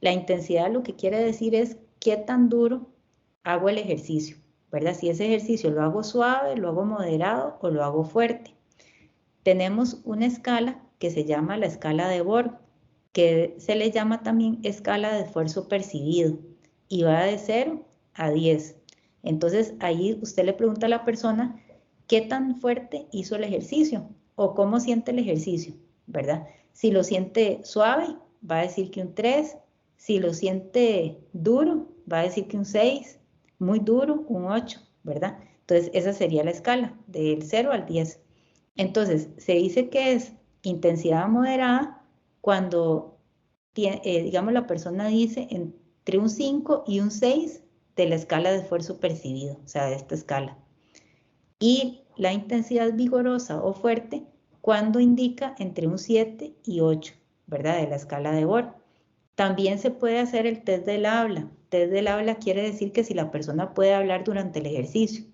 La intensidad lo que quiere decir es qué tan duro hago el ejercicio, ¿verdad? Si ese ejercicio lo hago suave, lo hago moderado o lo hago fuerte. Tenemos una escala que se llama la escala de Borg, que se le llama también escala de esfuerzo percibido y va de 0 a 10. Entonces ahí usted le pregunta a la persona qué tan fuerte hizo el ejercicio o cómo siente el ejercicio, ¿verdad? Si lo siente suave, va a decir que un 3. Si lo siente duro, va a decir que un 6. Muy duro, un 8, ¿verdad? Entonces esa sería la escala del 0 al 10. Entonces se dice que es intensidad moderada cuando, digamos, la persona dice entre un 5 y un 6 de la escala de esfuerzo percibido, o sea, de esta escala. Y la intensidad vigorosa o fuerte cuando indica entre un 7 y 8, ¿verdad? De la escala de Borg. También se puede hacer el test del habla. Test del habla quiere decir que si la persona puede hablar durante el ejercicio.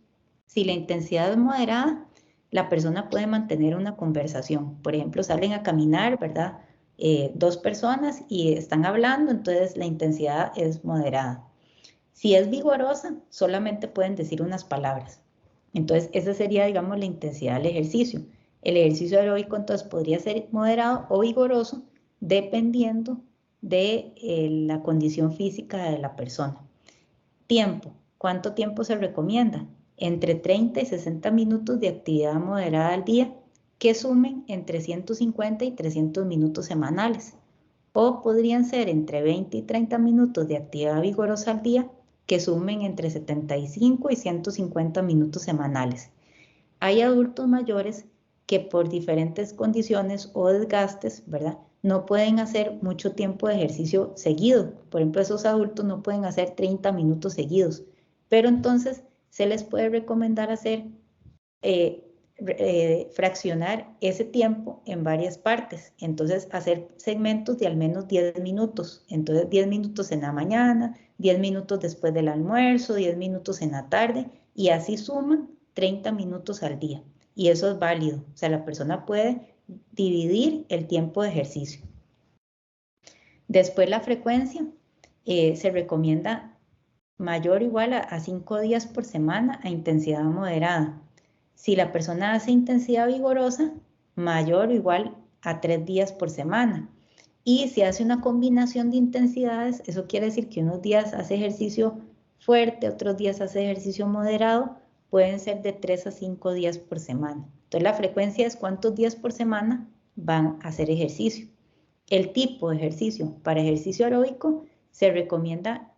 Si la intensidad es moderada, la persona puede mantener una conversación. Por ejemplo, salen a caminar, ¿verdad? 2 personas y están hablando, entonces la intensidad es moderada. Si es vigorosa, solamente pueden decir unas palabras. Entonces, esa sería, digamos, la intensidad del ejercicio. El ejercicio aeróbico, entonces, podría ser moderado o vigoroso, dependiendo de la condición física de la persona. Tiempo. ¿Cuánto tiempo se recomienda? Entre 30 y 60 minutos de actividad moderada al día, que sumen entre 150 y 300 minutos semanales. O podrían ser entre 20 y 30 minutos de actividad vigorosa al día, que sumen entre 75 y 150 minutos semanales. Hay adultos mayores que por diferentes condiciones o desgastes, ¿verdad?, no pueden hacer mucho tiempo de ejercicio seguido. Por ejemplo, esos adultos no pueden hacer 30 minutos seguidos, pero entonces se les puede recomendar hacer, fraccionar ese tiempo en varias partes. Entonces, hacer segmentos de al menos 10 minutos. Entonces, 10 minutos en la mañana, 10 minutos después del almuerzo, 10 minutos en la tarde, y así suman 30 minutos al día. Y eso es válido. O sea, la persona puede dividir el tiempo de ejercicio. Después la frecuencia, se recomienda mayor o igual a 5 días por semana a intensidad moderada. Si la persona hace intensidad vigorosa, mayor o igual a 3 días por semana. Y si hace una combinación de intensidades, eso quiere decir que unos días hace ejercicio fuerte, otros días hace ejercicio moderado, pueden ser de 3 a 5 días por semana. Entonces la frecuencia es cuántos días por semana van a hacer ejercicio. El tipo de ejercicio. Para ejercicio aeróbico se recomienda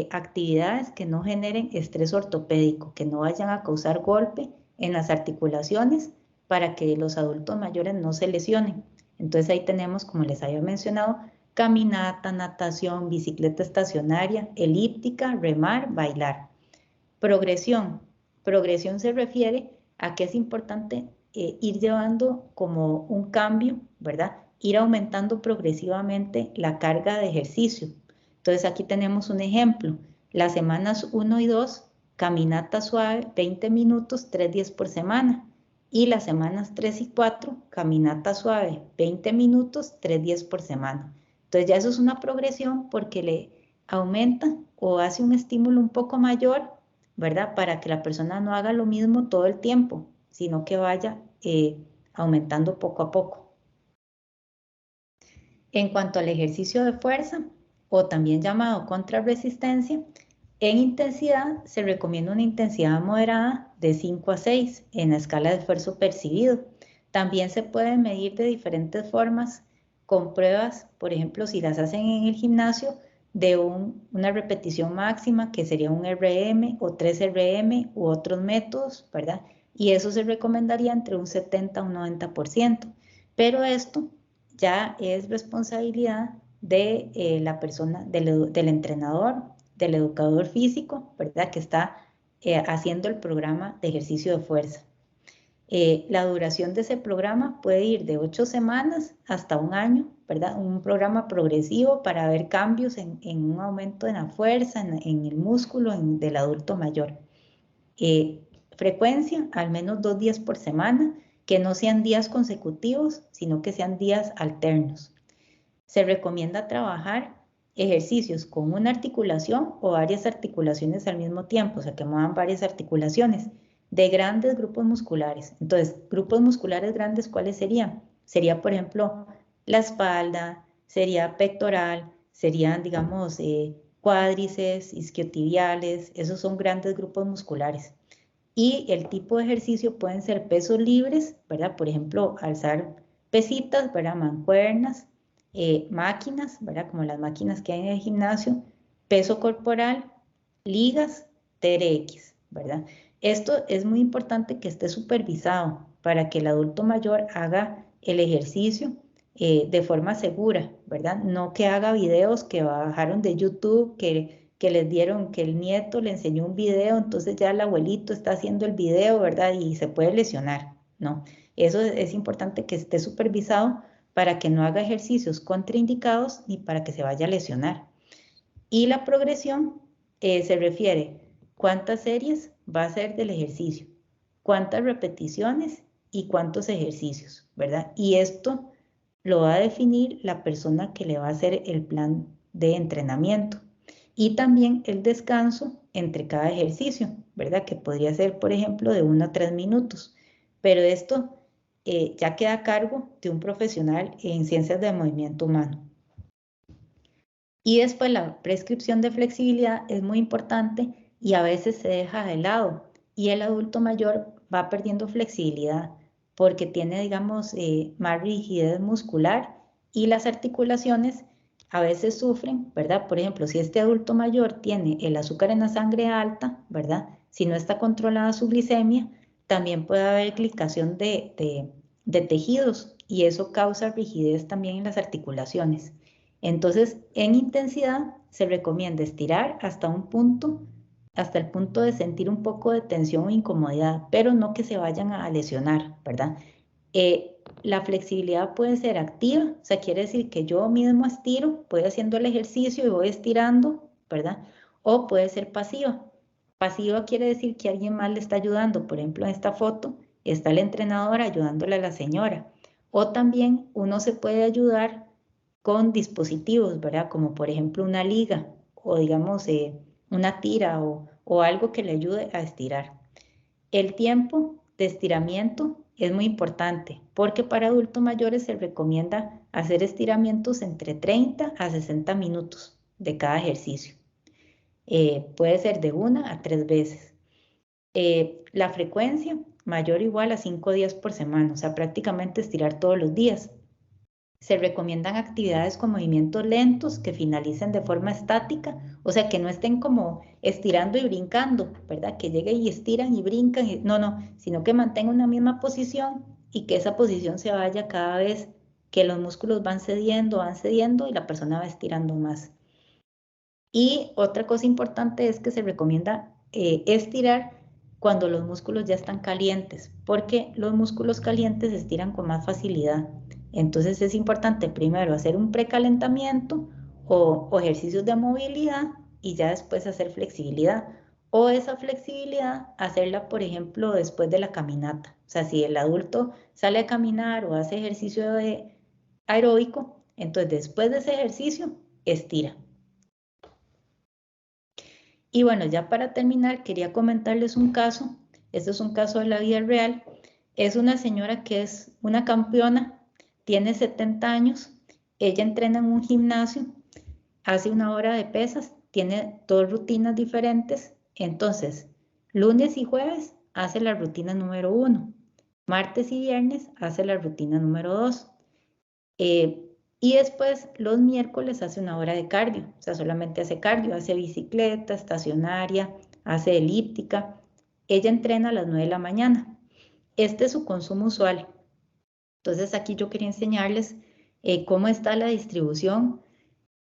actividades que no generen estrés ortopédico, que no vayan a causar golpe en las articulaciones para que los adultos mayores no se lesionen. Entonces ahí tenemos, como les había mencionado, caminata, natación, bicicleta estacionaria, elíptica, remar, bailar. Progresión. Progresión se refiere a que es importante ir llevando como un cambio, ¿verdad? Ir aumentando progresivamente la carga de ejercicio. Entonces aquí tenemos un ejemplo. Las semanas 1 y 2, caminata suave, 20 minutos, 3 días por semana. Y las semanas 3 y 4, caminata suave, 20 minutos, 3 días por semana. Entonces ya eso es una progresión porque le aumenta o hace un estímulo un poco mayor, ¿verdad? Para que la persona no haga lo mismo todo el tiempo, sino que vaya aumentando poco a poco. En cuanto al ejercicio de fuerza, o también llamado contrarresistencia, en intensidad se recomienda una intensidad moderada de 5 a 6 en la escala de esfuerzo percibido. También se puede medir de diferentes formas con pruebas, por ejemplo, si las hacen en el gimnasio, de una repetición máxima que sería un RM o 3 RM u otros métodos, ¿verdad? Y eso se recomendaría entre un 70 a un 90%. Pero esto ya es responsabilidad de la persona, del entrenador, del educador físico, ¿verdad? Que está haciendo el programa de ejercicio de fuerza. La duración de ese programa puede ir de 8 semanas hasta un año, ¿verdad? Un programa progresivo para ver cambios en un aumento en la fuerza, en el músculo del adulto mayor. Frecuencia, al menos 2 días por semana, que no sean días consecutivos, sino que sean días alternos. Se recomienda trabajar ejercicios con una articulación o varias articulaciones al mismo tiempo, o sea, que muevan varias articulaciones de grandes grupos musculares. Entonces, grupos musculares grandes, ¿cuáles serían? Sería, por ejemplo, la espalda, sería pectoral, serían, digamos, cuádriceps, isquiotibiales, esos son grandes grupos musculares. Y el tipo de ejercicio pueden ser pesos libres, ¿verdad? Por ejemplo, alzar pesitas, ¿verdad? Mancuernas, máquinas, ¿verdad? Como las máquinas que hay en el gimnasio, peso corporal, ligas, TRX, ¿verdad? Esto es muy importante que esté supervisado para que el adulto mayor haga el ejercicio de forma segura, ¿verdad? No que haga videos que bajaron de YouTube, que les dieron, que el nieto le enseñó un video, entonces ya el abuelito está haciendo el video, ¿verdad? Y se puede lesionar, ¿no? Eso es importante que esté supervisado para que no haga ejercicios contraindicados ni para que se vaya a lesionar. Y la progresión se refiere cuántas series va a hacer del ejercicio, cuántas repeticiones y cuántos ejercicios, ¿verdad? Y esto lo va a definir la persona que le va a hacer el plan de entrenamiento. Y también el descanso entre cada ejercicio, ¿verdad? Que podría ser, por ejemplo, de 1 a 3 minutos. Pero esto ya queda a cargo de un profesional en ciencias del movimiento humano. Y después la prescripción de flexibilidad es muy importante y a veces se deja de lado. Y el adulto mayor va perdiendo flexibilidad porque tiene, digamos, más rigidez muscular y las articulaciones a veces sufren, ¿verdad? Por ejemplo, si este adulto mayor tiene el azúcar en la sangre alta, ¿verdad? Si no está controlada su glicemia, también puede haber glicación de tejidos y eso causa rigidez también en las articulaciones. Entonces, en intensidad se recomienda estirar hasta un punto, hasta el punto de sentir un poco de tensión o incomodidad, pero no que se vayan a lesionar, ¿verdad? La flexibilidad puede ser activa, o sea, quiere decir que yo mismo estiro, voy haciendo el ejercicio y voy estirando, ¿verdad? O puede ser pasiva. Pasiva quiere decir que alguien más le está ayudando, por ejemplo, en esta foto está el entrenador ayudándole a la señora. O también uno se puede ayudar con dispositivos, ¿verdad? Como por ejemplo una liga o digamos una tira o algo que le ayude a estirar. El tiempo de estiramiento es muy importante porque para adultos mayores se recomienda hacer estiramientos entre 30 a 60 minutos de cada ejercicio. Puede ser de 1 a 3 veces. La frecuencia mayor o igual a 5 días por semana, o sea, prácticamente estirar todos los días. Se recomiendan actividades con movimientos lentos que finalicen de forma estática, o sea, que no estén como estirando y brincando, ¿verdad? Que lleguen y estiran y brincan, no, sino que mantengan una misma posición y que esa posición se vaya cada vez que los músculos van cediendo y la persona va estirando más. Y otra cosa importante es que se recomienda estirar cuando los músculos ya están calientes, porque los músculos calientes estiran con más facilidad. Entonces es importante primero hacer un precalentamiento o ejercicios de movilidad y ya después hacer flexibilidad. O esa flexibilidad hacerla, por ejemplo, después de la caminata. O sea, si el adulto sale a caminar o hace ejercicio aeróbico, entonces después de ese ejercicio, estira. Y bueno, ya para terminar, quería comentarles un caso. Este es un caso de la vida real. Es una señora que es una campeona, tiene 70 años, ella entrena en un gimnasio, hace 1 hora de pesas, tiene 2 rutinas diferentes. Entonces, lunes y jueves hace la rutina número 1, martes y viernes hace la rutina número 2. Y después los miércoles hace 1 hora de cardio, o sea, solamente hace cardio, hace bicicleta, estacionaria, hace elíptica. Ella entrena a las 9 de la mañana. Este es su consumo usual. Entonces aquí yo quería enseñarles cómo está la distribución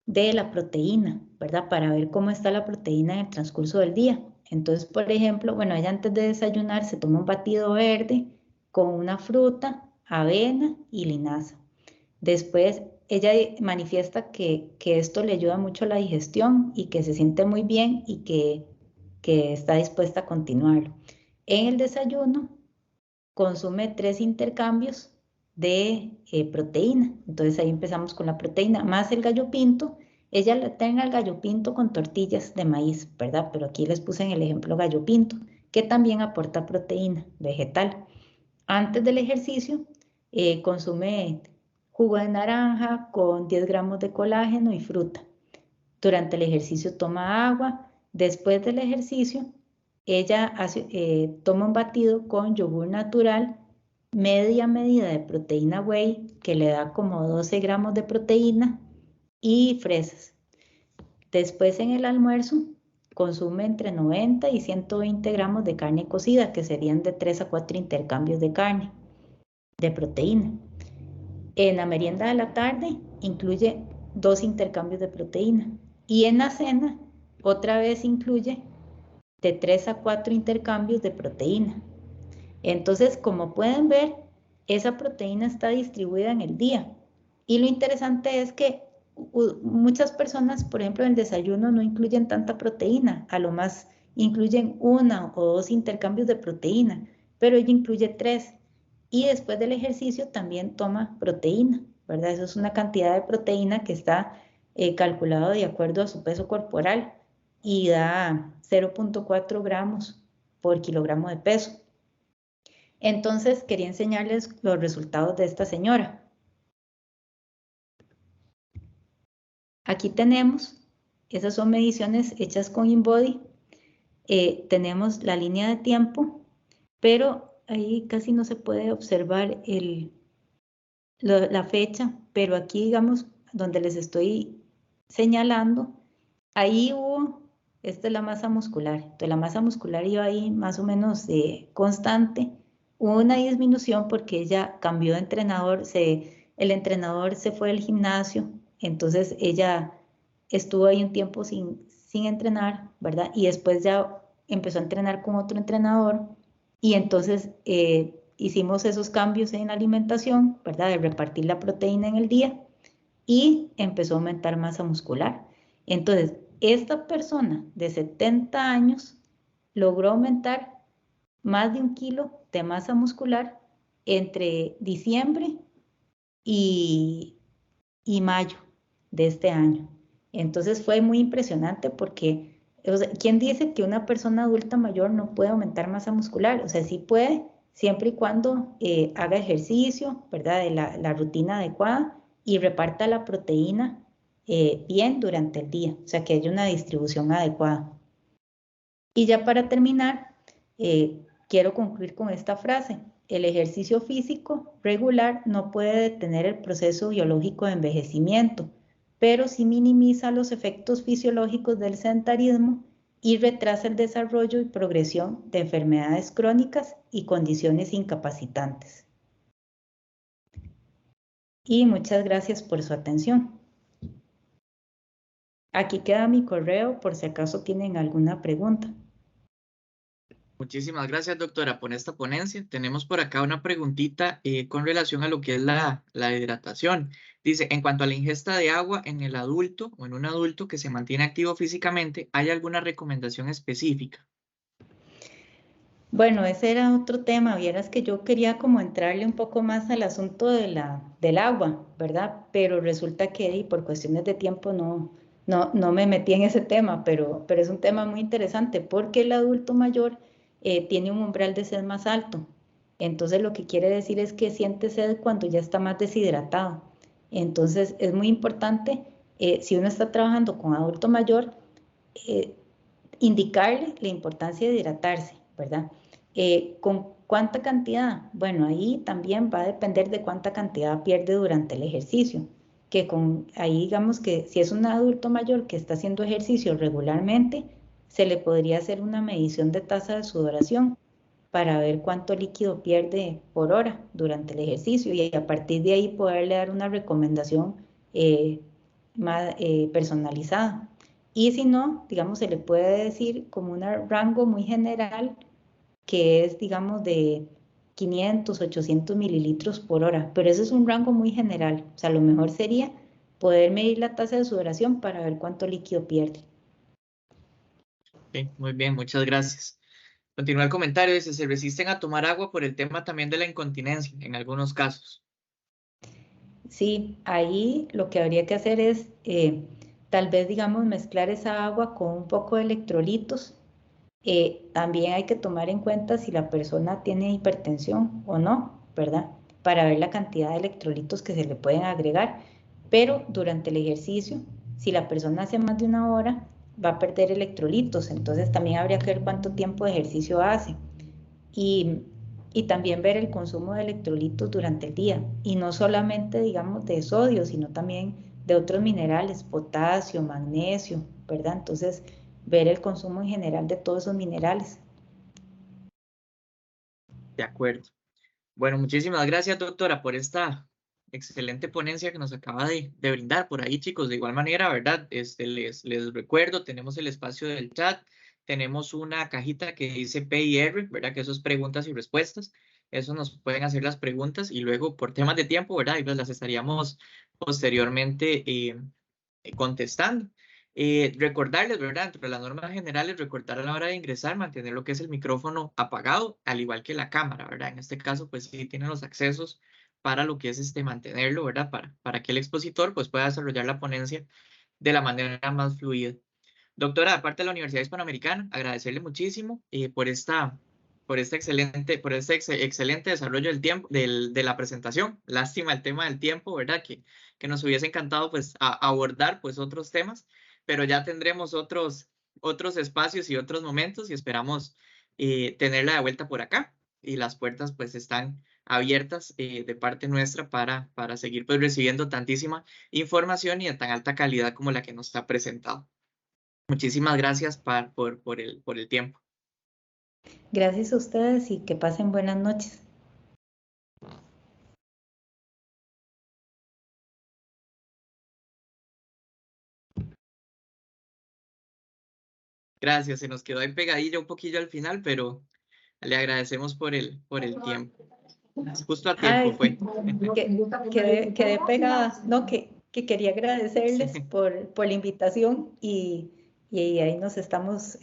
de la proteína, ¿verdad? Para ver cómo está la proteína en el transcurso del día. Entonces, por ejemplo, bueno, ella antes de desayunar se toma un batido verde con una fruta, avena y linaza. Después, ella manifiesta que esto le ayuda mucho a la digestión y que se siente muy bien y que está dispuesta a continuarlo. En el desayuno, consume 3 intercambios de proteína. Entonces ahí empezamos con la proteína, más el gallo pinto. Ella le tenga el gallo pinto con tortillas de maíz, ¿verdad? Pero aquí les puse en el ejemplo gallo pinto, que también aporta proteína vegetal. Antes del ejercicio, consume jugo de naranja con 10 gramos de colágeno y fruta. Durante el ejercicio toma agua. Después del ejercicio, ella toma un batido con yogur natural, media medida de proteína whey, que le da como 12 gramos de proteína, y fresas. Después en el almuerzo consume entre 90 y 120 gramos de carne cocida, que serían de 3 a 4 intercambios de carne, de proteína. En la merienda de la tarde incluye 2 intercambios de proteína. Y en la cena otra vez incluye de 3 a 4 intercambios de proteína. Entonces, como pueden ver, esa proteína está distribuida en el día. Y lo interesante es que muchas personas, por ejemplo, en el desayuno no incluyen tanta proteína, a lo más incluyen 1 o 2 intercambios de proteína, pero ella incluye 3. Y después del ejercicio también toma proteína, ¿verdad? Eso es una cantidad de proteína que está calculado de acuerdo a su peso corporal y da 0.4 gramos por kilogramo de peso. Entonces, quería enseñarles los resultados de esta señora. Aquí tenemos, esas son mediciones hechas con InBody. Tenemos la línea de tiempo, pero ahí casi no se puede observar la fecha, pero aquí, digamos, donde les estoy señalando, ahí esta es la masa muscular. Entonces, la masa muscular iba ahí más o menos constante. Hubo una disminución porque ella cambió de entrenador, el entrenador se fue del gimnasio, entonces ella estuvo ahí un tiempo sin entrenar, ¿verdad? Y después ya empezó a entrenar con otro entrenador y entonces hicimos esos cambios en la alimentación, ¿verdad? De repartir la proteína en el día y empezó a aumentar masa muscular. Entonces, esta persona de 70 años logró aumentar más de 1 kilo de masa muscular entre diciembre y mayo de este año. Entonces fue muy impresionante porque, o sea, ¿quién dice que una persona adulta mayor no puede aumentar masa muscular? O sea, sí puede, siempre y cuando haga ejercicio, ¿verdad? De la rutina adecuada y reparta la proteína bien durante el día, o sea, que haya una distribución adecuada. Y ya para terminar, quiero concluir con esta frase. El ejercicio físico regular no puede detener el proceso biológico de envejecimiento, pero sí minimiza los efectos fisiológicos del sedentarismo y retrasa el desarrollo y progresión de enfermedades crónicas y condiciones incapacitantes. Y muchas gracias por su atención. Aquí queda mi correo por si acaso tienen alguna pregunta. Muchísimas gracias, doctora, por esta ponencia. Tenemos por acá una preguntita con relación a lo que es la hidratación. Dice, en cuanto a la ingesta de agua en el adulto o en un adulto que se mantiene activo físicamente, ¿hay alguna recomendación específica? Bueno, ese era otro tema. Vieras que yo quería como entrarle un poco más al asunto del agua, ¿verdad? Pero resulta que por cuestiones de tiempo no me metí en ese tema, pero es un tema muy interesante porque el adulto mayor tiene un umbral de sed más alto. Entonces lo que quiere decir es que siente sed cuando ya está más deshidratado. Entonces es muy importante, si uno está trabajando con adulto mayor, eh, indicarle la importancia de hidratarse, ¿verdad? ¿Con cuánta cantidad? Bueno, ahí también va a depender de cuánta cantidad pierde durante el ejercicio. Ahí digamos que si es un adulto mayor que está haciendo ejercicio regularmente, se le podría hacer una medición de tasa de sudoración para ver cuánto líquido pierde por hora durante el ejercicio y a partir de ahí poderle dar una recomendación más personalizada. Y si no, digamos, se le puede decir como un rango muy general que es, digamos, de 500, 800 mililitros por hora, pero ese es un rango muy general. O sea, lo mejor sería poder medir la tasa de sudoración para ver cuánto líquido pierde. Ok, muy bien, muchas gracias. Continúa el comentario, dice, se resisten a tomar agua por el tema también de la incontinencia, en algunos casos. Sí, ahí lo que habría que hacer es tal vez, digamos, mezclar esa agua con un poco de electrolitos. También hay que tomar en cuenta si la persona tiene hipertensión o no, ¿verdad? Para ver la cantidad de electrolitos que se le pueden agregar. Pero durante el ejercicio, si la persona hace más de una hora, va a perder electrolitos. Entonces también habría que ver cuánto tiempo de ejercicio hace. Y, y también ver el consumo de electrolitos durante el día. Y no solamente, digamos, de sodio, sino también de otros minerales, potasio, magnesio, ¿verdad? Entonces, ver el consumo en general de todos esos minerales. De acuerdo. Bueno, muchísimas gracias, doctora, por esta excelente ponencia que nos acaba de brindar por ahí, chicos. De igual manera, ¿verdad? Les recuerdo, tenemos el espacio del chat, tenemos una cajita que dice PIR, ¿verdad? Que eso es preguntas y respuestas. Eso nos pueden hacer las preguntas y luego por temas de tiempo, ¿verdad? Y pues las estaríamos posteriormente contestando. Recordarles, ¿verdad? Entre las normas generales, recordar a la hora de ingresar, mantener lo que es el micrófono apagado, al igual que la cámara, ¿verdad? En este caso, pues sí tienen los accesos para lo que es mantenerlo, ¿verdad? Para que el expositor pues pueda desarrollar la ponencia de la manera más fluida. Doctora, aparte de la Universidad Hispanoamericana, agradecerle muchísimo por este excelente desarrollo del tiempo, de la presentación. Lástima el tema del tiempo, ¿verdad? Que nos hubiese encantado pues abordar pues otros temas, pero ya tendremos otros espacios y otros momentos y esperamos tenerla de vuelta por acá. Y las puertas pues están abiertas de parte nuestra para seguir pues recibiendo tantísima información y de tan alta calidad como la que nos ha presentado. Muchísimas gracias por el tiempo. Gracias a ustedes y que pasen buenas noches. Gracias, se nos quedó ahí pegadilla un poquillo al final, pero le agradecemos por el tiempo. Justo a tiempo Ay, fue. quedé pegada. No, que quería agradecerles Sí. por la invitación y ahí estamos